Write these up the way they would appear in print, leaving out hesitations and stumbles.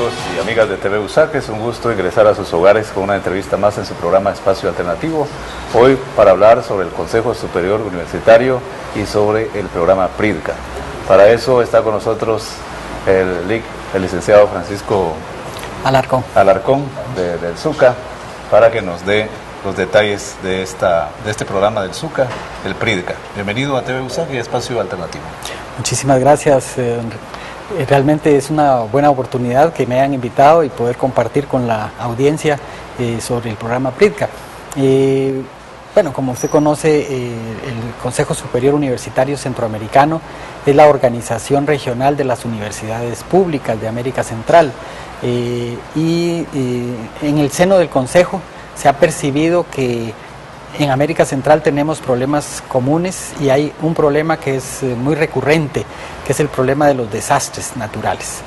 amigos y amigas de TV USAC, es un gusto ingresar a sus hogares con una entrevista más en su programa Espacio Alternativo. Hoy para hablar sobre el Consejo Superior Universitario y sobre el programa PRIDCA. Para eso está con nosotros el licenciado Francisco Alarcón del SUCA, para que nos dé los detalles de este programa del SUCA, el PRIDCA. Bienvenido a TV USAC y Espacio Alternativo. Muchísimas gracias. Realmente es una buena oportunidad que me hayan invitado y poder compartir con la audiencia sobre el programa PRIDCA. Bueno, como usted conoce, el Consejo Superior Universitario Centroamericano es la organización regional de las universidades públicas de América Central. En el seno del Consejo se ha percibido que en América Central tenemos problemas comunes y hay un problema que es muy recurrente, que es el problema de los desastres naturales.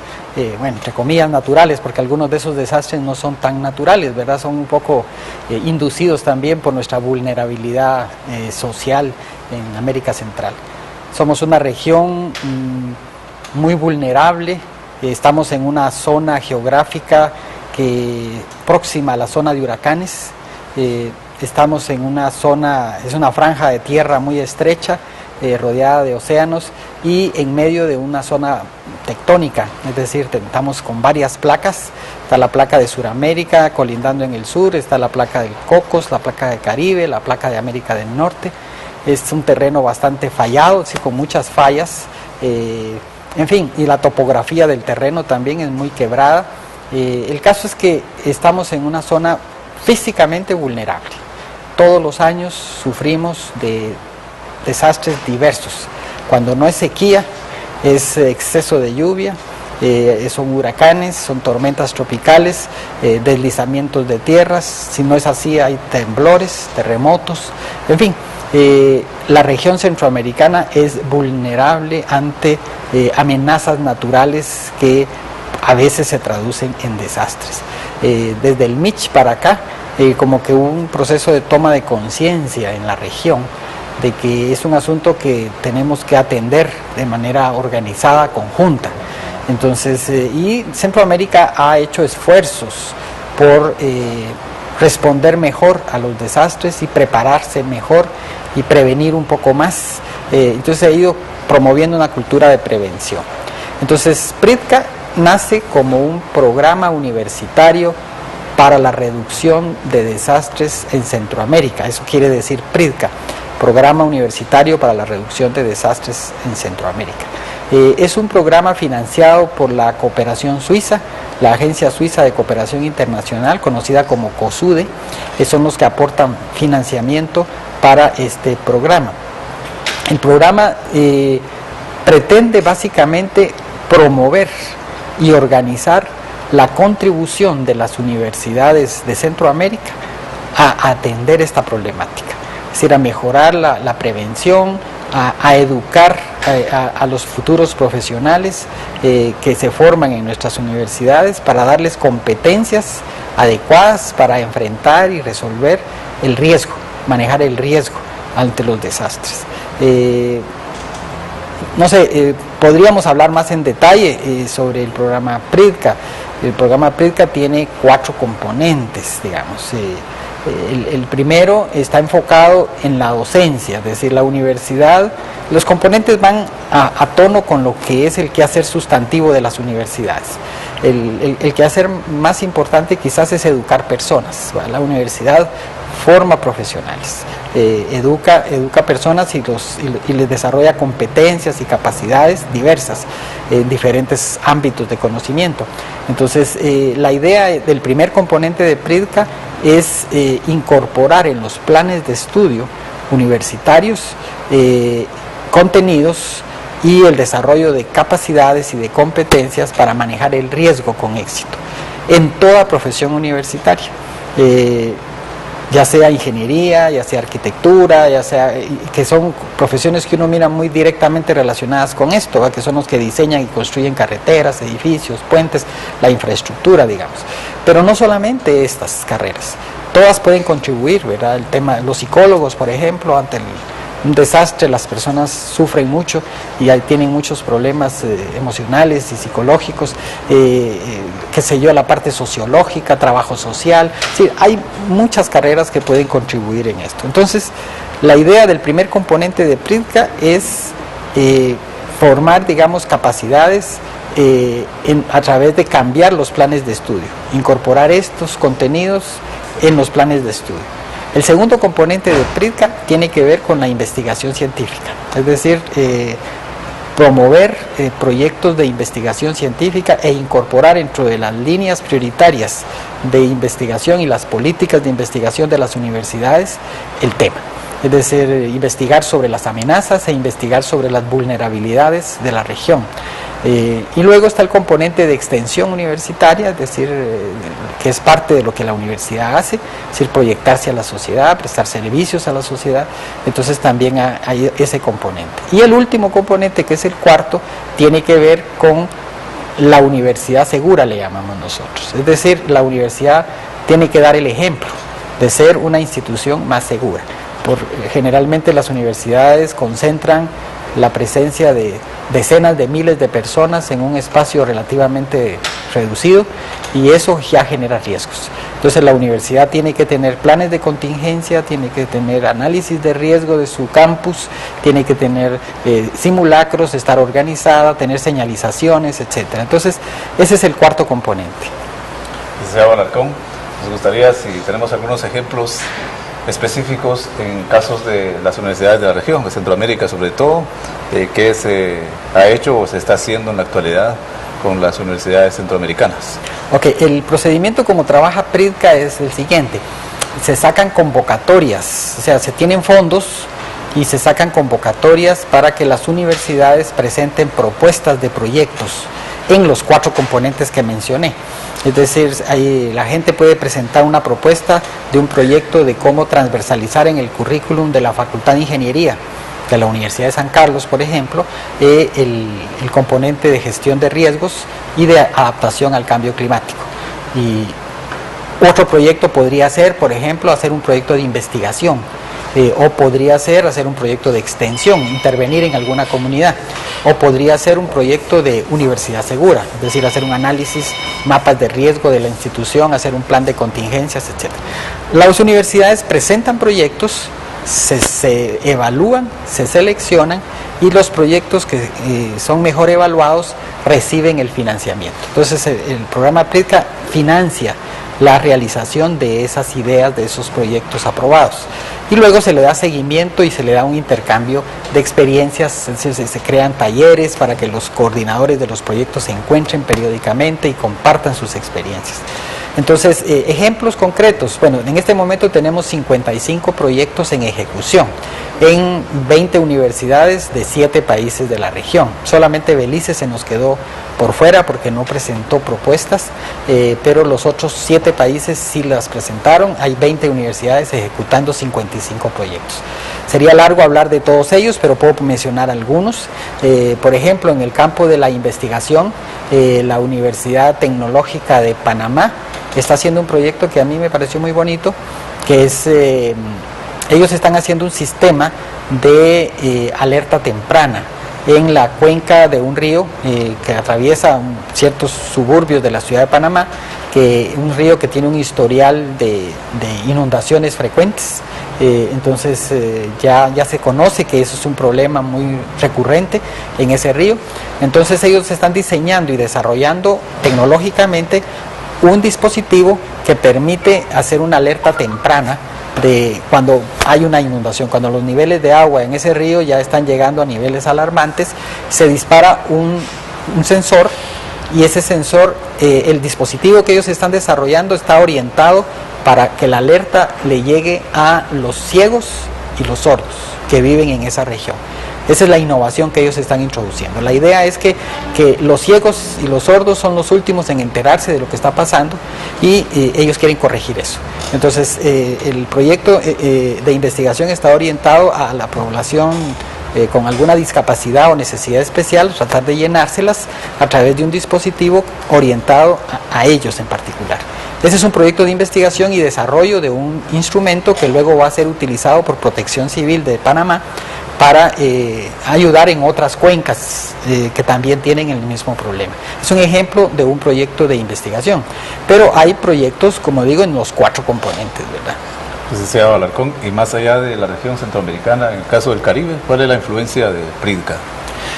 Bueno, entre comillas naturales, porque algunos de esos desastres no son tan naturales, ¿verdad? Son un poco inducidos también por nuestra vulnerabilidad social en América Central. Somos una región muy vulnerable, estamos en una zona geográfica próxima a la zona de huracanes. Estamos en una zona, es una franja de tierra muy estrecha, rodeada de océanos y en medio de una zona tectónica, es decir, estamos con varias placas. Está la placa de Sudamérica colindando en el sur, está la placa del Cocos, la placa de Caribe, la placa de América del Norte. Es un terreno bastante fallado, sí, con muchas fallas, en fin, y la topografía del terreno también es muy quebrada. El caso es que estamos en una zona físicamente vulnerable. Todos los años sufrimos de desastres diversos. Cuando no es sequía, es exceso de lluvia, son huracanes, son tormentas tropicales, deslizamientos de tierras. Si no es así, hay temblores, terremotos, en fin. La región centroamericana es vulnerable ante amenazas naturales que a veces se traducen en desastres. Desde el Mitch para acá, como que hubo un proceso de toma de conciencia en la región de que es un asunto que tenemos que atender de manera organizada, conjunta. Entonces, y Centroamérica ha hecho esfuerzos por responder mejor a los desastres y prepararse mejor y prevenir un poco más. Entonces ha ido promoviendo una cultura de prevención. Entonces, PRIDCA nace como un programa universitario para la reducción de desastres en Centroamérica. Eso quiere decir PRIDCA, Programa Universitario para la Reducción de Desastres en Centroamérica. Es un programa financiado por la cooperación suiza, la Agencia Suiza de Cooperación Internacional, conocida como COSUDE. Son los que aportan financiamiento para este programa. El programa pretende básicamente promover y organizar la contribución de las universidades de Centroamérica a atender esta problemática, es decir, a mejorar la prevención, a educar a los futuros profesionales que se forman en nuestras universidades para darles competencias adecuadas para enfrentar y resolver el riesgo, manejar el riesgo ante los desastres. No sé, podríamos hablar más en detalle sobre el programa PRIDCA. El programa PRIDCA tiene 4 componentes, digamos. El primero está enfocado en la docencia, es decir, la universidad. Los componentes van a tono con lo que es el quehacer sustantivo de las universidades. El quehacer más importante quizás es educar personas. La universidad forma profesionales, educa personas y les desarrolla competencias y capacidades diversas en diferentes ámbitos de conocimiento. Entonces, la idea del primer componente de PRIDCA es incorporar en los planes de estudio universitarios contenidos y el desarrollo de capacidades y de competencias para manejar el riesgo con éxito en toda profesión universitaria. Ya sea ingeniería, ya sea arquitectura, ya sea que son profesiones que uno mira muy directamente relacionadas con esto, ¿verdad? Que son los que diseñan y construyen carreteras, edificios, puentes, la infraestructura, digamos. Pero no solamente estas carreras, todas pueden contribuir, ¿verdad? El tema de los psicólogos, por ejemplo, ante un desastre, las personas sufren mucho y tienen muchos problemas emocionales y psicológicos, qué sé yo, la parte sociológica, trabajo social, sí, hay muchas carreras que pueden contribuir en esto. Entonces, la idea del primer componente de PRIDCA es formar, digamos, capacidades a través de cambiar los planes de estudio, incorporar estos contenidos en los planes de estudio. El segundo componente de PRIDCA tiene que ver con la investigación científica, es decir, promover proyectos de investigación científica e incorporar dentro de las líneas prioritarias de investigación y las políticas de investigación de las universidades el tema. Es decir, investigar sobre las amenazas e investigar sobre las vulnerabilidades de la región. Y luego está el componente de extensión universitaria, es decir, que es parte de lo que la universidad hace, es decir, proyectarse a la sociedad, prestar servicios a la sociedad, entonces también hay ese componente. Y el último componente, que es el cuarto, tiene que ver con la universidad segura, le llamamos nosotros, es decir, la universidad tiene que dar el ejemplo de ser una institución más segura. Generalmente las universidades concentran la presencia de decenas de miles de personas en un espacio relativamente reducido y eso ya genera riesgos. Entonces la universidad tiene que tener planes de contingencia, tiene que tener análisis de riesgo de su campus, tiene que tener simulacros, estar organizada, tener señalizaciones, etcétera. Entonces ese es el cuarto componente. Licenciado Alarcón, nos gustaría si tenemos algunos ejemplos específicos en casos de las universidades de la región, de Centroamérica sobre todo, qué se ha hecho o se está haciendo en la actualidad con las universidades centroamericanas. Ok, el procedimiento como trabaja PRIDCA es el siguiente: se sacan convocatorias, o sea, se tienen fondos y se sacan convocatorias para que las universidades presenten propuestas de proyectos en los 4 componentes que mencioné. Es decir, la gente puede presentar una propuesta de un proyecto de cómo transversalizar en el currículum de la Facultad de Ingeniería de la Universidad de San Carlos, por ejemplo, el componente de gestión de riesgos y de adaptación al cambio climático. Y otro proyecto podría ser, por ejemplo, hacer un proyecto de investigación, o podría ser hacer un proyecto de extensión, intervenir en alguna comunidad, o podría ser un proyecto de universidad segura, es decir, hacer un análisis, mapas de riesgo de la institución, hacer un plan de contingencias, etc. Las universidades presentan proyectos, se evalúan, se seleccionan y los proyectos que son mejor evaluados reciben el financiamiento. Entonces el programa PRIDCA financia la realización de esas ideas, de esos proyectos aprobados. Y luego se le da seguimiento y se le da un intercambio de experiencias, se crean talleres para que los coordinadores de los proyectos se encuentren periódicamente y compartan sus experiencias. Entonces, ejemplos concretos, bueno, en este momento tenemos 55 proyectos en ejecución en 20 universidades de 7 países de la región. Solamente Belice se nos quedó por fuera porque no presentó propuestas, pero los otros 7 países sí las presentaron. Hay 20 universidades ejecutando 55 proyectos. Sería largo hablar de todos ellos, pero puedo mencionar algunos. Por ejemplo, en el campo de la investigación, la Universidad Tecnológica de Panamá está haciendo un proyecto que a mí me pareció muy bonito, que es, ellos están haciendo un sistema de alerta temprana en la cuenca de un río que atraviesa ciertos suburbios de la ciudad de Panamá, un río que tiene un historial de inundaciones frecuentes. Entonces ya se conoce que eso es un problema muy recurrente en ese río. Entonces ellos están diseñando y desarrollando tecnológicamente un dispositivo que permite hacer una alerta temprana de cuando hay una inundación, cuando los niveles de agua en ese río ya están llegando a niveles alarmantes. Se dispara un sensor y ese sensor, el dispositivo que ellos están desarrollando está orientado para que la alerta le llegue a los ciegos y los sordos que viven en esa región. Esa es la innovación que ellos están introduciendo. La idea es que los ciegos y los sordos son los últimos en enterarse de lo que está pasando y ellos quieren corregir eso. Entonces, el proyecto de investigación está orientado a la población con alguna discapacidad o necesidad especial, tratar de llenárselas a través de un dispositivo orientado a ellos en particular. Ese es un proyecto de investigación y desarrollo de un instrumento que luego va a ser utilizado por Protección Civil de Panamá para ayudar en otras cuencas que también tienen el mismo problema. Es un ejemplo de un proyecto de investigación, pero hay proyectos, como digo, en los 4 componentes, ¿verdad? Licenciado Alarcón, y más allá de la región centroamericana, en el caso del Caribe, ¿cuál es la influencia de PRIDCA?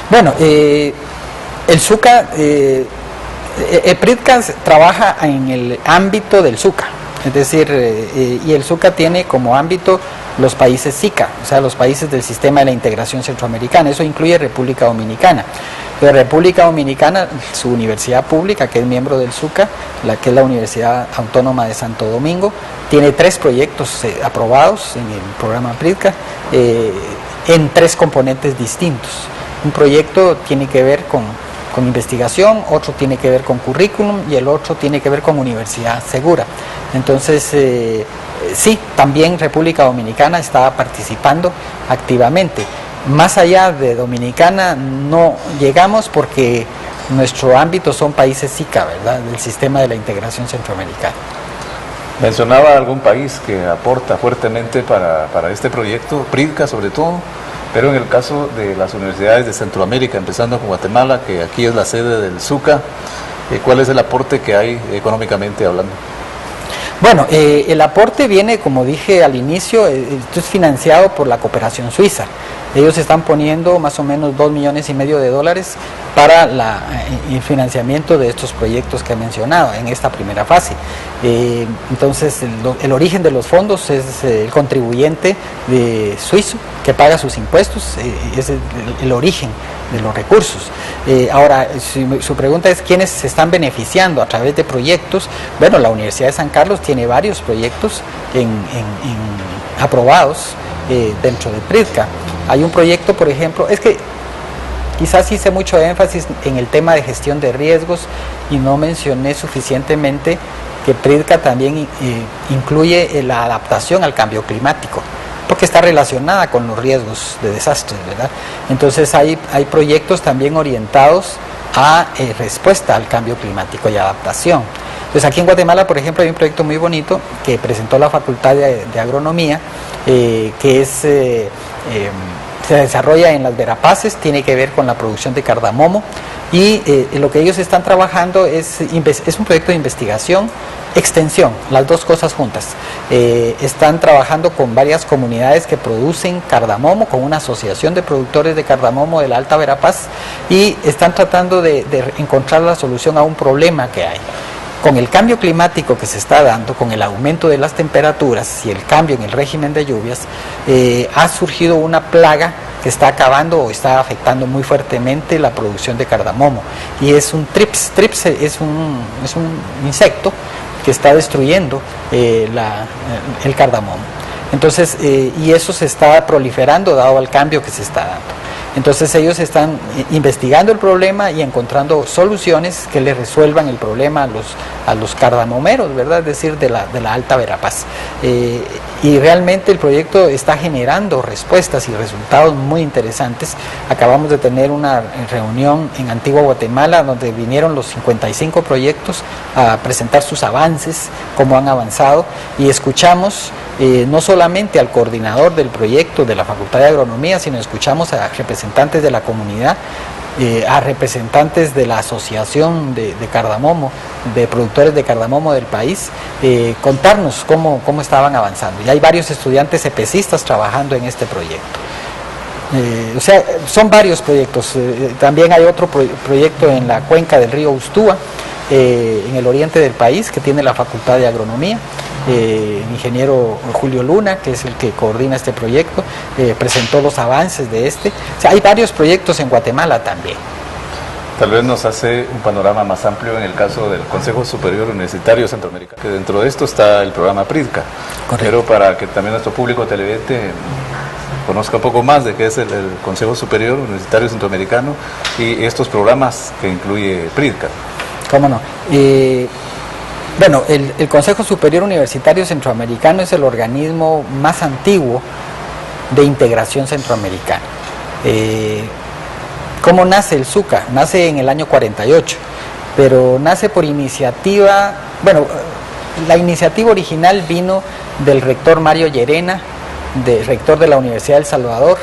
Bueno, el SUCA, PRIDCA trabaja en el ámbito del SUCA, es decir, y el SUCA tiene como ámbito los países SICA, o sea, los países del sistema de la integración centroamericana. Eso incluye República Dominicana. De República Dominicana, su universidad pública, que es miembro del SUCA, que es la Universidad Autónoma de Santo Domingo, tiene 3 proyectos aprobados en el programa PRIDCA en 3 componentes distintos. Un proyecto tiene que ver con investigación, otro tiene que ver con currículum y el otro tiene que ver con universidad segura. Entonces, sí, también República Dominicana está participando activamente. Más allá de Dominicana no llegamos porque nuestro ámbito son países SICA, ¿verdad?, del sistema de la integración centroamericana. Mencionaba algún país que aporta fuertemente para este proyecto, PRIDCA sobre todo, pero en el caso de las universidades de Centroamérica, empezando con Guatemala, que aquí es la sede del SUCA, ¿cuál es el aporte que hay económicamente hablando? Bueno, el aporte viene, como dije al inicio, esto es financiado por la cooperación suiza. Ellos están poniendo más o menos $2,5 millones para el financiamiento de estos proyectos que he mencionado en esta primera fase. Entonces, el origen de los fondos es el contribuyente suizo que paga sus impuestos, es el origen de los recursos. Ahora, su pregunta es quiénes se están beneficiando a través de proyectos. Bueno, la Universidad de San Carlos tiene varios proyectos aprobados dentro de PRIDCA. Hay un proyecto, por ejemplo, es que quizás hice mucho énfasis en el tema de gestión de riesgos y no mencioné suficientemente que PRIDCA también incluye la adaptación al cambio climático, porque está relacionada con los riesgos de desastres, ¿verdad? Entonces hay proyectos también orientados a respuesta al cambio climático y adaptación. Entonces aquí en Guatemala, por ejemplo, hay un proyecto muy bonito que presentó la Facultad de Agronomía, que se desarrolla en las Verapaces, tiene que ver con la producción de cardamomo, y lo que ellos están trabajando es un proyecto de investigación, extensión, las dos cosas juntas. Están trabajando con varias comunidades que producen cardamomo, con una asociación de productores de cardamomo de la Alta Verapaz, y están tratando de encontrar la solución a un problema que hay. Con el cambio climático que se está dando, con el aumento de las temperaturas y el cambio en el régimen de lluvias, ha surgido una plaga que está acabando o está afectando muy fuertemente la producción de cardamomo, y es un trips. Trips es un insecto que está destruyendo el cardamomo. Entonces, y eso se está proliferando dado al cambio que se está dando. Entonces ellos están investigando el problema y encontrando soluciones que le resuelvan el problema a los cardamomeros, ¿verdad? Es decir, de la Alta Verapaz. Y realmente el proyecto está generando respuestas y resultados muy interesantes. Acabamos de tener una reunión en Antigua Guatemala donde vinieron los 55 proyectos a presentar sus avances, cómo han avanzado, y escuchamos no solamente al coordinador del proyecto de la Facultad de Agronomía, sino escuchamos a representantes de la comunidad, a representantes de la asociación de cardamomo, de productores de cardamomo del país, contarnos cómo estaban avanzando. Y hay varios estudiantes EPECistas trabajando en este proyecto. O sea, son varios proyectos. También hay otro proyecto en la cuenca del río Ustúa, en el oriente del país, que tiene la Facultad de Agronomía. El ingeniero Julio Luna, que es el que coordina este proyecto, presentó los avances de este. O sea, hay varios proyectos en Guatemala también. Tal vez nos hace un panorama más amplio en el caso del Consejo Superior Universitario Centroamericano, que dentro de esto está el programa PRIDCA. Correcto. Pero para que también nuestro público televidente conozca un poco más de qué es el Consejo Superior Universitario Centroamericano y estos programas que incluye PRIDCA. ¿Cómo no? Bueno, el Consejo Superior Universitario Centroamericano es el organismo más antiguo de integración centroamericana. ¿Cómo nace el SUCA? Nace en el año 48, pero nace por iniciativa, bueno, la iniciativa original vino del rector Mario Llerena, rector de la Universidad de El Salvador,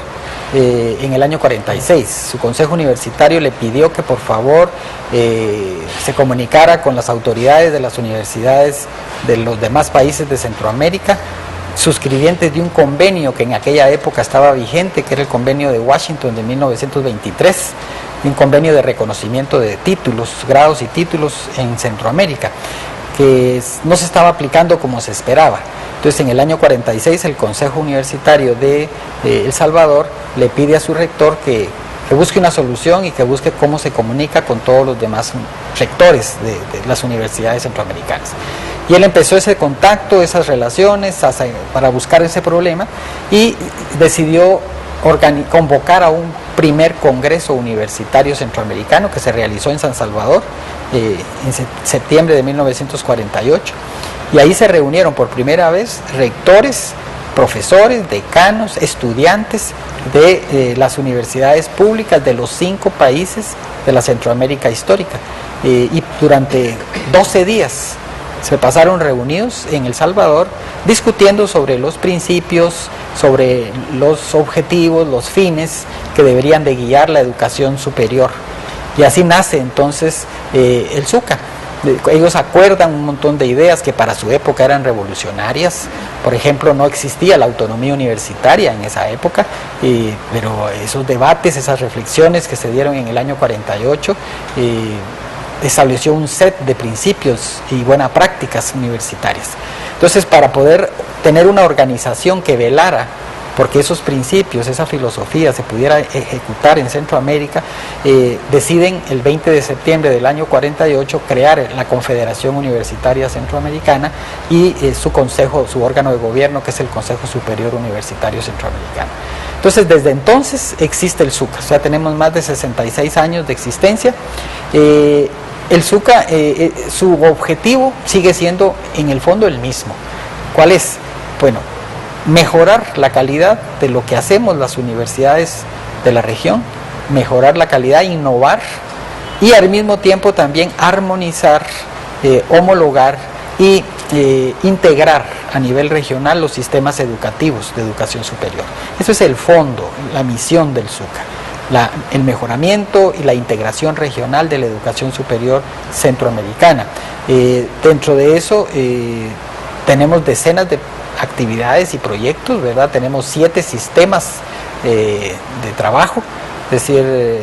en el año 46. Su consejo universitario le pidió que por favor se comunicara con las autoridades de las universidades de los demás países de Centroamérica, suscribientes de un convenio que en aquella época estaba vigente, que era el convenio de Washington de 1923, un convenio de reconocimiento de títulos, grados y títulos en Centroamérica, que no se estaba aplicando como se esperaba. Entonces, en el año 46, el Consejo Universitario de El Salvador le pide a su rector que busque una solución y que busque cómo se comunica con todos los demás rectores de las universidades centroamericanas. Y él empezó ese contacto, esas relaciones para buscar ese problema y decidió convocar a un primer congreso universitario centroamericano que se realizó en San Salvador en septiembre de 1948, y ahí se reunieron por primera vez rectores, profesores, decanos, estudiantes de las universidades públicas de los 5 países de la Centroamérica histórica, y durante 12 días se pasaron reunidos en El Salvador discutiendo sobre los principios, sobre los objetivos, los fines que deberían de guiar la educación superior. Y así nace entonces el ZUCA. Ellos acuerdan un montón de ideas que para su época eran revolucionarias. Por ejemplo, no existía la autonomía universitaria en esa época, pero esos debates, esas reflexiones que se dieron en el año 48, estableció un set de principios y buenas prácticas universitarias. Entonces, para poder tener una organización que velara porque esos principios, esa filosofía se pudiera ejecutar en Centroamérica, deciden el 20 de septiembre del año 48 crear la Confederación Universitaria Centroamericana y su consejo, su órgano de gobierno, que es el Consejo Superior Universitario Centroamericano. Entonces, desde entonces existe el ZUCA, o sea, tenemos más de 66 años de existencia. El ZUCA, su objetivo sigue siendo en el fondo el mismo. ¿Cuál es? Bueno, mejorar la calidad de lo que hacemos las universidades de la región, mejorar la calidad, innovar y al mismo tiempo también armonizar, homologar y integrar a nivel regional los sistemas educativos de educación superior. Eso es el fondo, la misión del ZUCA, el mejoramiento y la integración regional de la educación superior centroamericana. Dentro de eso tenemos decenas de actividades y proyectos, ¿verdad? Tenemos 7 sistemas de trabajo, es decir,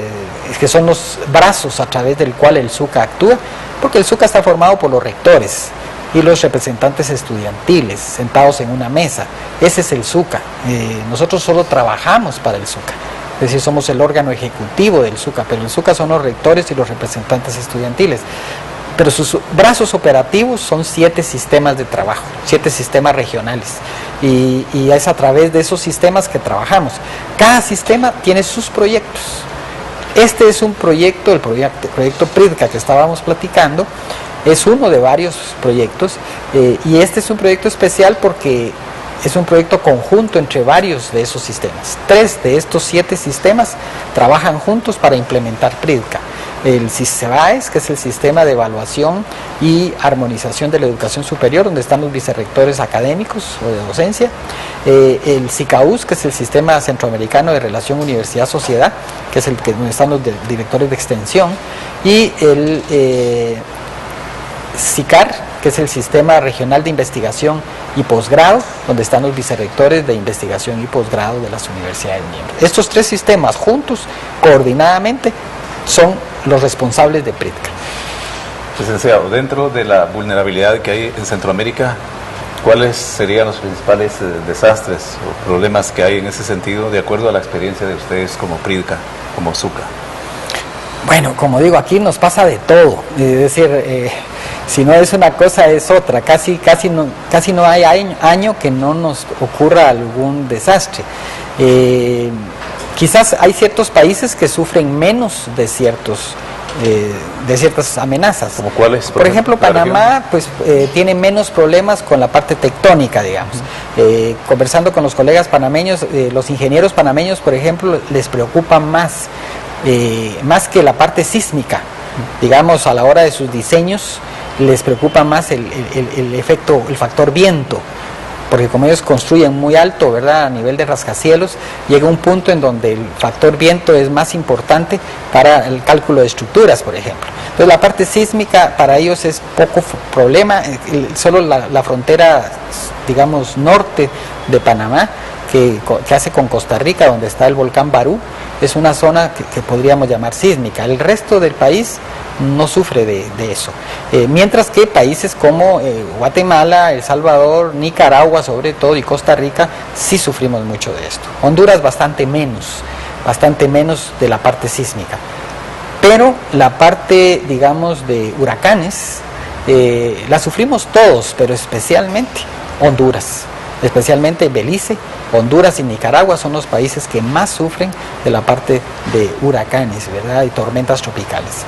que son los brazos a través del cual el ZUCA actúa, porque el ZUCA está formado por los rectores y los representantes estudiantiles sentados en una mesa. Ese es el ZUCA. Nosotros solo trabajamos para el ZUCA, es decir, somos el órgano ejecutivo del ZUCA, pero el ZUCA son los rectores y los representantes estudiantiles. Pero sus brazos operativos son 7 sistemas de trabajo, 7 sistemas regionales, y es a través de esos sistemas que trabajamos. Cada sistema tiene sus proyectos. Este es un proyecto, el proyecto PRIDCA que estábamos platicando, es uno de varios proyectos, y este es un proyecto especial porque es un proyecto conjunto entre varios de esos sistemas. 3 de estos 7 sistemas trabajan juntos para implementar PRIDCA. El CISEBAES, que es el Sistema de Evaluación y Armonización de la Educación Superior, donde están los vicerrectores académicos o de docencia. El SICAUS, que es el Sistema Centroamericano de Relación Universidad-Sociedad, que es donde están los directores de extensión. Y el SICAR, que es el Sistema Regional de Investigación y Posgrado, donde están los vicerrectores de investigación y posgrado de las universidades miembros. Estos 3 sistemas juntos, coordinadamente, son los responsables de PRIDCA. Licenciado, dentro de la vulnerabilidad que hay en Centroamérica, ¿cuáles serían los principales desastres o problemas que hay en ese sentido, de acuerdo a la experiencia de ustedes como PRIDCA, como ZUCA? Bueno, como digo, aquí nos pasa de todo, es decir, si no es una cosa es otra, casi no hay año que no nos ocurra algún desastre. Quizás hay ciertos países que sufren menos de ciertas amenazas. ¿Como cuáles? Por ejemplo, Panamá tiene menos problemas con la parte tectónica, digamos. Conversando con los colegas panameños, los ingenieros panameños, por ejemplo, les preocupa más que la parte sísmica. Digamos, a la hora de sus diseños, les preocupa más el factor viento. porque como ellos construyen muy alto, ¿verdad?, a nivel de rascacielos, llega un punto en donde el factor viento es más importante para el cálculo de estructuras, por ejemplo. Entonces la parte sísmica para ellos es poco problema, solo la frontera, digamos, norte de Panamá, que hace con Costa Rica, donde está el volcán Barú, es una zona que podríamos llamar sísmica. El resto del país no sufre de eso. Mientras que países como Guatemala, El Salvador, Nicaragua sobre todo y Costa Rica sí sufrimos mucho de esto. Honduras bastante menos de la parte sísmica. Pero la parte, digamos, de huracanes, la sufrimos todos, pero especialmente Honduras. Especialmente Belice, Honduras y Nicaragua son los países que más sufren de la parte de huracanes, ¿verdad?, y tormentas tropicales.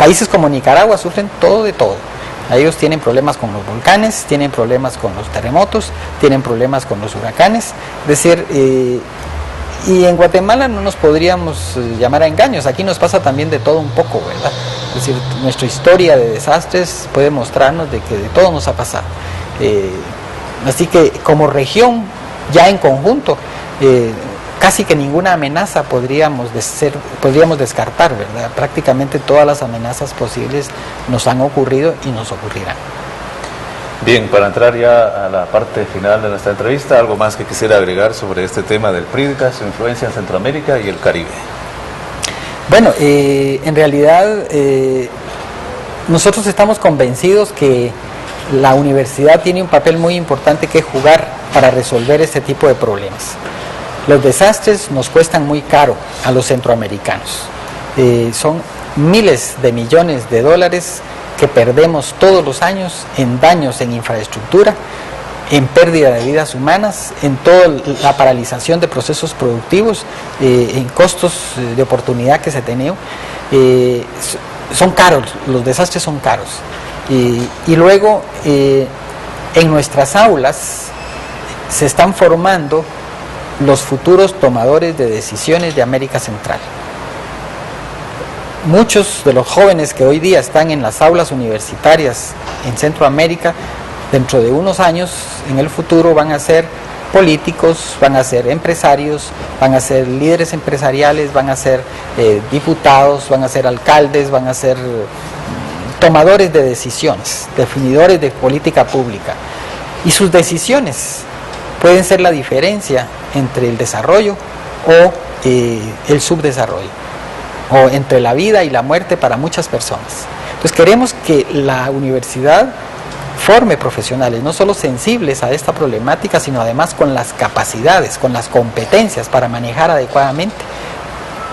Países como Nicaragua sufren todo de todo. Ellos tienen problemas con los volcanes, tienen problemas con los terremotos, tienen problemas con los huracanes. Es decir, y en Guatemala no nos podríamos llamar a engaños, aquí nos pasa también de todo un poco, ¿verdad? Es decir, nuestra historia de desastres puede mostrarnos de que de todo nos ha pasado. Así que como región, ya en conjunto, casi que ninguna amenaza podríamos descartar, ¿verdad? Prácticamente todas las amenazas posibles nos han ocurrido y nos ocurrirán. Bien, para entrar ya a la parte final de nuestra entrevista, algo más que quisiera agregar sobre este tema del PRIDCA, su influencia en Centroamérica y el Caribe. Bueno, en realidad nosotros estamos convencidos que la universidad tiene un papel muy importante que jugar para resolver este tipo de problemas. Los desastres nos cuestan muy caro a los centroamericanos. Son miles de millones de dólares que perdemos todos los años en daños en infraestructura, en pérdida de vidas humanas, en toda la paralización de procesos productivos, en costos de oportunidad que se ha tenido. Son caros, los desastres son caros. Y luego en nuestras aulas se están formando los futuros tomadores de decisiones de América Central. Muchos de los jóvenes que hoy día están en las aulas universitarias en Centroamérica, dentro de unos años, en el futuro, van a ser políticos, van a ser empresarios, van a ser líderes empresariales, van a ser diputados, van a ser alcaldes, van a ser tomadores de decisiones, definidores de política pública. Y sus decisiones pueden ser la diferencia entre el desarrollo o el subdesarrollo, o entre la vida y la muerte para muchas personas. Entonces queremos que la universidad forme profesionales, no solo sensibles a esta problemática, sino además con las capacidades, con las competencias para manejar adecuadamente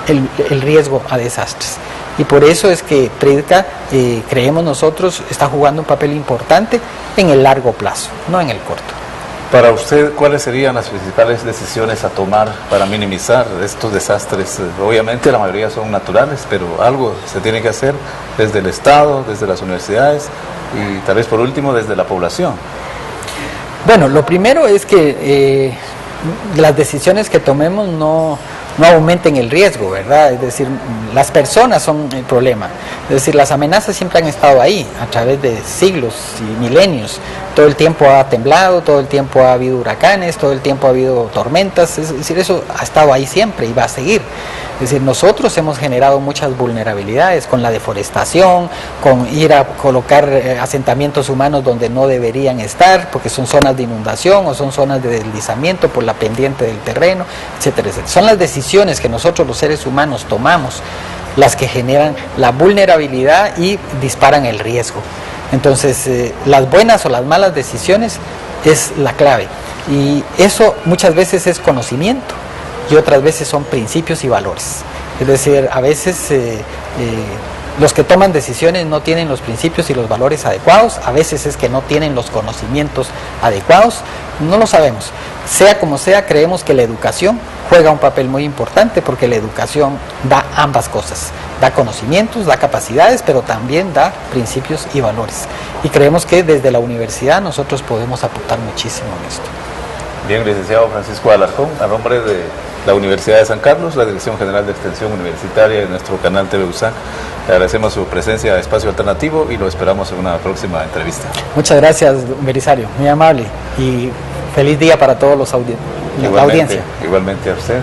el riesgo a desastres. Y por eso es que PRIDCA, creemos nosotros, está jugando un papel importante en el largo plazo, no en el corto. Para usted, ¿cuáles serían las principales decisiones a tomar para minimizar estos desastres? Obviamente la mayoría son naturales, pero algo se tiene que hacer desde el Estado, desde las universidades y tal vez por último desde la población. Bueno, lo primero es que las decisiones que tomemos no aumenten el riesgo, ¿verdad? Es decir, las personas son el problema. Es decir, las amenazas siempre han estado ahí, a través de siglos y milenios. Todo el tiempo ha temblado, todo el tiempo ha habido huracanes, todo el tiempo ha habido tormentas. Es decir, eso ha estado ahí siempre y va a seguir. Es decir, nosotros hemos generado muchas vulnerabilidades con la deforestación, con ir a colocar asentamientos humanos donde no deberían estar, porque son zonas de inundación o son zonas de deslizamiento por la pendiente del terreno, etcétera, etcétera. Son las decisiones que nosotros los seres humanos tomamos las que generan la vulnerabilidad y disparan el riesgo. Entonces, las buenas o las malas decisiones es la clave. Y eso muchas veces es conocimiento y otras veces son principios y valores. Es decir, a veces los que toman decisiones no tienen los principios y los valores adecuados, a veces es que no tienen los conocimientos adecuados, no lo sabemos. Sea como sea, creemos que la educación juega un papel muy importante porque la educación da ambas cosas, da conocimientos, da capacidades, pero también da principios y valores. Y creemos que desde la universidad nosotros podemos aportar muchísimo en esto. Bien, licenciado Francisco Alarcón, a nombre de la Universidad de San Carlos, la Dirección General de Extensión Universitaria de nuestro canal TV USAC, Le agradecemos su presencia a Espacio Alternativo y lo esperamos en una próxima entrevista. Muchas gracias, Belisario, muy amable, y feliz día para todos los la audiencia. Igualmente a usted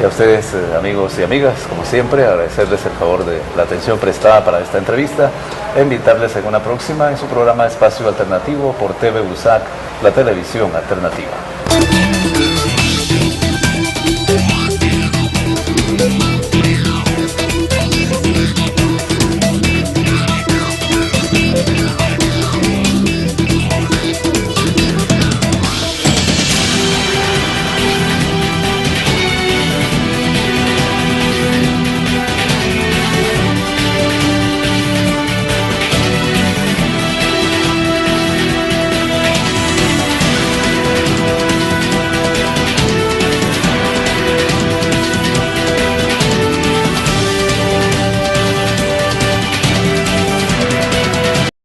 y a ustedes, amigos y amigas, como siempre, agradecerles el favor de la atención prestada para esta entrevista e invitarles en una próxima en su programa Espacio Alternativo por TV USAC, la televisión alternativa.